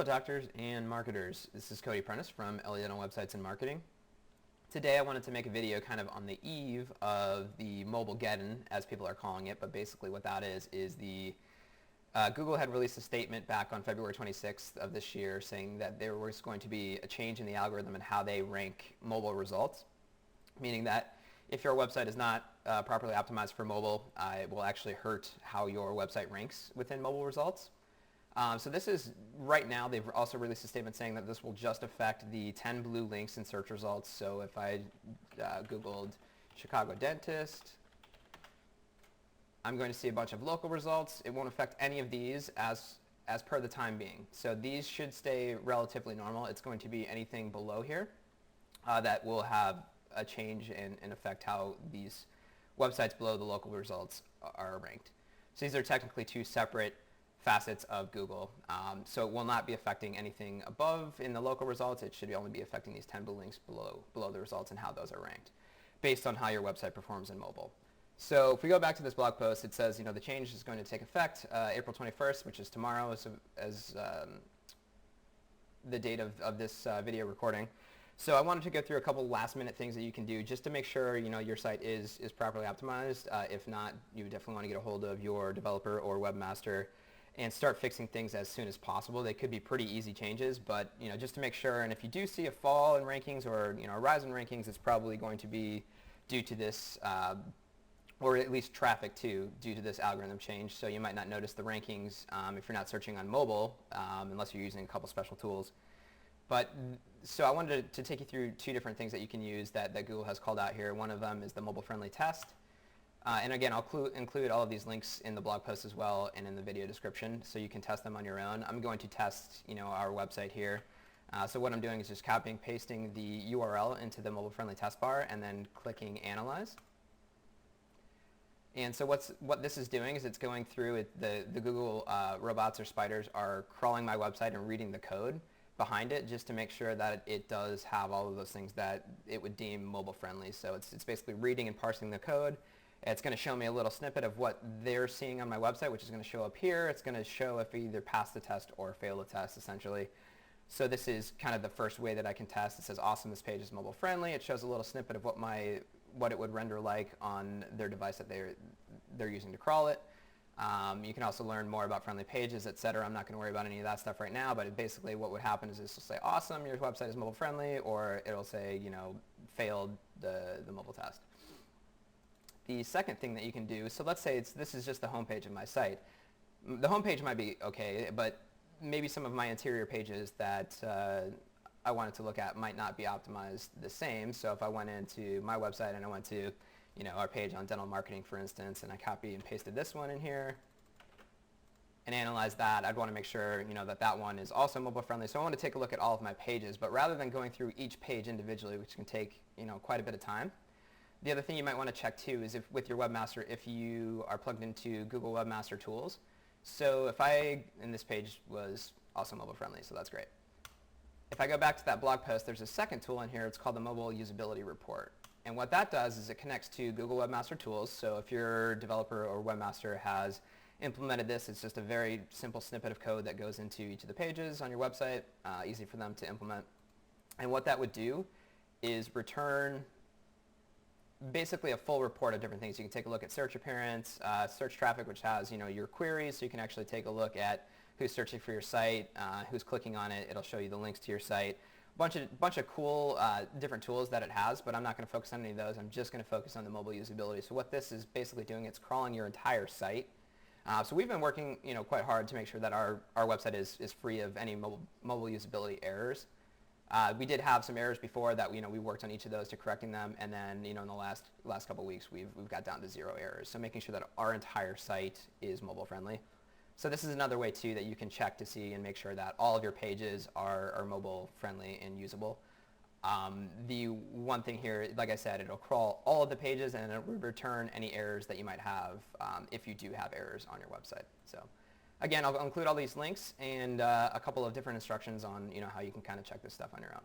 Hello doctors and marketers, this is Cody Prentice from Mobilegeddon Websites and Marketing. Today I wanted to make a video kind of on the eve of the Mobilegeddon, as people are calling it, but basically what that is the Google had released a statement back on February 26th of this year saying that there was going to be a change in the algorithm and how they rank mobile results, meaning that if your website is not properly optimized for mobile, it will actually hurt how your website ranks within mobile results. So this is, right now, they've also released a statement saying that this will just affect the 10 blue links in search results. So if I Googled Chicago dentist, I'm going to see a bunch of local results. It won't affect any of these as per the time being. So these should stay relatively normal. It's going to be anything below here that will have a change and affect how these websites below the local results are ranked. So these are technically two separate facets of Google. So it will not be affecting anything above in the local results. It should only be affecting these 10 blue links below the results and how those are ranked based on how your website performs in mobile. So if we go back to this blog post, it says, the change is going to take effect April 21st, which is tomorrow as the date of this video recording. So I wanted to go through a couple last minute things that you can do just to make sure your site is properly optimized. If not, you definitely want to get a hold of your developer or webmaster and start fixing things as soon as possible. They could be pretty easy changes, but just to make sure. And if you do see a fall in rankings or a rise in rankings, it's probably going to be due to this, or at least traffic too, due to this algorithm change. So you might not notice the rankings if you're not searching on mobile, unless you're using a couple special tools. But so I wanted to take you through two different things that you can use that Google has called out here. One of them is the mobile-friendly test. And again, I'll include all of these links in the blog post as well and in the video description so you can test them on your own. I'm going to test our website here. So what I'm doing is just copying and pasting the URL into the mobile-friendly test bar and then clicking Analyze. And so what this is doing is it's going through it, the Google robots or spiders are crawling my website and reading the code behind it just to make sure that it does have all of those things that it would deem mobile friendly. So it's basically reading and parsing the code. It's going to show me a little snippet of what they're seeing on my website, which is going to show up here. It's going to show if I either pass the test or fail the test, essentially. So this is kind of the first way that I can test. It says, awesome, this page is mobile friendly. It shows a little snippet of what it would render like on their device that they're using to crawl it. You can also learn more about friendly pages, etc. I'm not going to worry about any of that stuff right now, but basically what would happen is this will say, awesome, your website is mobile friendly, or it'll say, failed the mobile test. The second thing that you can do, so let's say this is just the home page of my site. The home page might be okay, but maybe some of my interior pages that I wanted to look at might not be optimized the same. So if I went into my website and I went to our page on dental marketing, for instance, and I copy and pasted this one in here and analyze that, I'd want to make sure that one is also mobile friendly. So I want to take a look at all of my pages, but rather than going through each page individually, which can take quite a bit of time, the other thing you might want to check too is with your webmaster, if you are plugged into Google Webmaster Tools. So and this page was also mobile friendly, so that's great. If I go back to that blog post, there's a second tool in here. It's called the Mobile Usability Report. And what that does is it connects to Google Webmaster Tools. So if your developer or webmaster has implemented this, it's just a very simple snippet of code that goes into each of the pages on your website, easy for them to implement. And what that would do is return basically a full report of different things. You can take a look at search appearance, search traffic, which has your queries, so you can actually take a look at who's searching for your site, who's clicking on it. It'll show you the links to your site. Bunch of cool different tools that it has, but I'm not going to focus on any of those. I'm just going to focus on the mobile usability. So what this is basically doing, it's crawling your entire site. So we've been working quite hard to make sure that our website is free of any mobile usability errors. We did have some errors before that we worked on each of those to correcting them, and then in the last couple of weeks we've got down to 0 errors. So making sure that our entire site is mobile friendly. So this is another way too that you can check to see and make sure that all of your pages are mobile friendly and usable. The one thing here, like I said, it'll crawl all of the pages and it will return any errors that you might have if you do have errors on your website. So again, I'll include all these links and a couple of different instructions on how you can kind of check this stuff on your own.